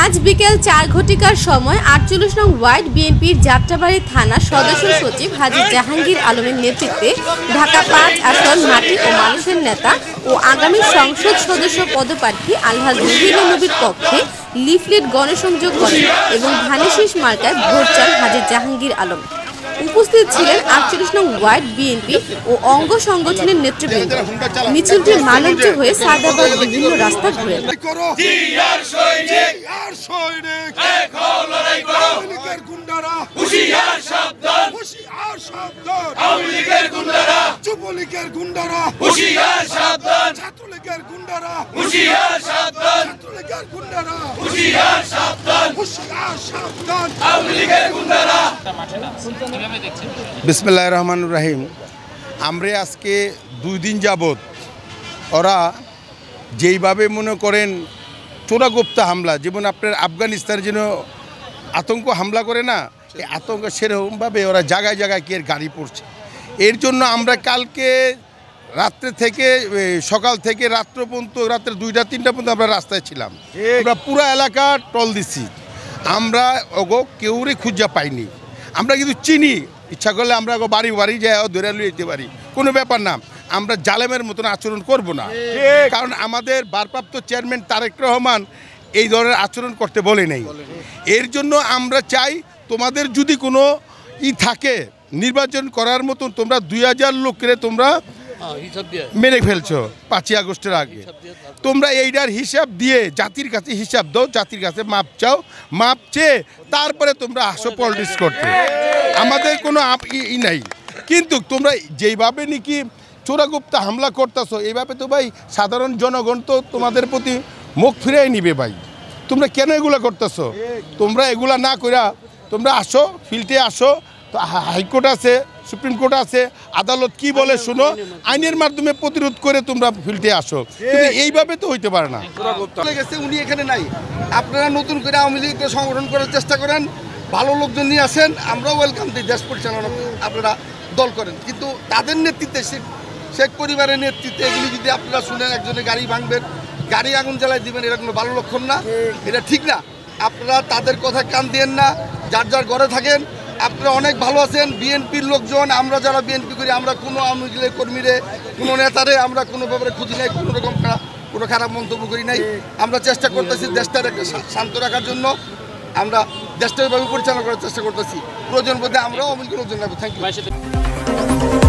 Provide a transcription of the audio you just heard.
আজ বিকেল ৪ ঘটিকার সময় ৪৮ নং ওয়ার্ড বিএনপির যাত্রাবাড়ী থানা সদস্য সচিব হাজী জাহাঙ্গীর আলমের নেতৃত্বে ঢাকা ৫ আসন মাটি ও মানুষের নেতা ও আগামী সংসদ সদস্য পদপ্রার্থী আলহাজ মুহিউদ্দিন নবীর পক্ষে লিফলেট গণসংযোগ করেন এবং ধানের শীষ মার্কায় ভোট চান হাজী জাহাঙ্গীর আলম। উপস্থিত ছিলেন ৪৮ নং ওয়ার্ড বিএনপি ও অঙ্গ সংগঠনের নেতৃবৃন্দ। মিছিলটি মালঞ্চে হয়ে সাদাবাদ বিভিন্ন রাস্তা ঘুরে। বিসমিল্লাহির রহমানির রহিম। আমরা আজকে 2 দিন যাবত ওরা যেইভাবে মনে করেন চোরাগুপ্তা হামলা, যেমন আপনার আফগানিস্তানের জন্য আতঙ্ক হামলা করে না, এই আতঙ্ক সেরকমভাবে ওরা জায়গায় জায়গায় কি গাড়ি পড়ছে। এর জন্য আমরা কালকে রাত্রে থেকে সকাল থেকে রাত্র পর্যন্ত, রাত্রে 2টা 3টা পর্যন্ত আমরা রাস্তায় ছিলাম। আমরা পুরো এলাকা টল দিচ্ছি, আমরা ওগো কেউরে খুঁজা পাইনি। আমরা কিন্তু চিনি, ইচ্ছা করলে আমরা বাড়ি বাড়ি যাই ধরে নিয়ে যেতে পারি, কোনো ব্যাপার না। আমরা জালেমের মতন আচরণ করব না, কারণ আমাদের ভারপ্রাপ্ত চেয়ারম্যান তারেক রহমান এই ধরনের আচরণ করতে বলে নেই। এর জন্য আমরা চাই তোমাদের যদি কোনো থাকে নির্বাচন করার মতন, তোমরা 2000 লোককে তোমরা মেরে ফেলছো 5ই আগস্টের আগে। তোমরা এইটার হিসাব দিয়ে জাতির কাছে হিসাব দাও, জাতির কাছে মাপ চাও, মাপ চেয়ে তারপরে তোমরা আসো পলিটিক্স করতে। আমাদের কোনো ই নাই, কিন্তু তোমরা যেইভাবে নাকি চোরাগুপ্তা হামলা করতেছো, এইভাবে তো ভাই সাধারণ জনগণ তো তোমাদের প্রতি মুখ ফিরাই নিবে ভাই। তোমরা কেন এগুলা করতেছো? তোমরা এগুলা না কইরা তোমরা আসো, ফিল্ডে আসো। তো হাইকোর্ট আছে, সুপ্রিম কোর্ট আছে, আদালত কি বলে শুনো, আইনের মাধ্যমে প্রতিরোধ করে তোমরা ফিল্ডে আসো। কিন্তু এইভাবে তো হইতে পারে না। উনি এখানে নাই, আপনারা নতুন করে আওয়ামী লীগকে সংগঠন করার চেষ্টা করেন, ভালো লোকজন নিয়ে আসেন, আমরাও ওয়েলকাম দিই। দেশ পরিচালনা আপনারা দল করেন, কিন্তু তাদের নেতৃত্বে, শেখ পরিবারের নেতৃত্বে এগুলি যদি আপনারা শুনেন, একজনের গাড়ি ভাঙবেন, গাড়ি আগুন জ্বালায় দিবেন, এটা কোনো ভালো লক্ষণ না, এটা ঠিক না। আপনারা তাদের কথা কান দিয়েন না, যার যার ঘরে থাকেন। আপনারা অনেক ভালো আছেন, বিএনপির লোকজন, আমরা যারা বিএনপি করি, আমরা কোনো আওয়ামী লীগের কর্মীরে, কোনো নেতারে আমরা কোনো ব্যাপারে খুঁজি নাই, কোনো রকম কোনো খারাপ মন্তব্য করি নাই। আমরা চেষ্টা করতেছি দেশটার একটা শান্ত রাখার জন্য, আমরা দেশটা ওইভাবে পরিচালনা করার চেষ্টা করতেছি। প্রয়োজন বোধে আমরাও আওয়ামী লীগের লোকজন নেব। Thank you.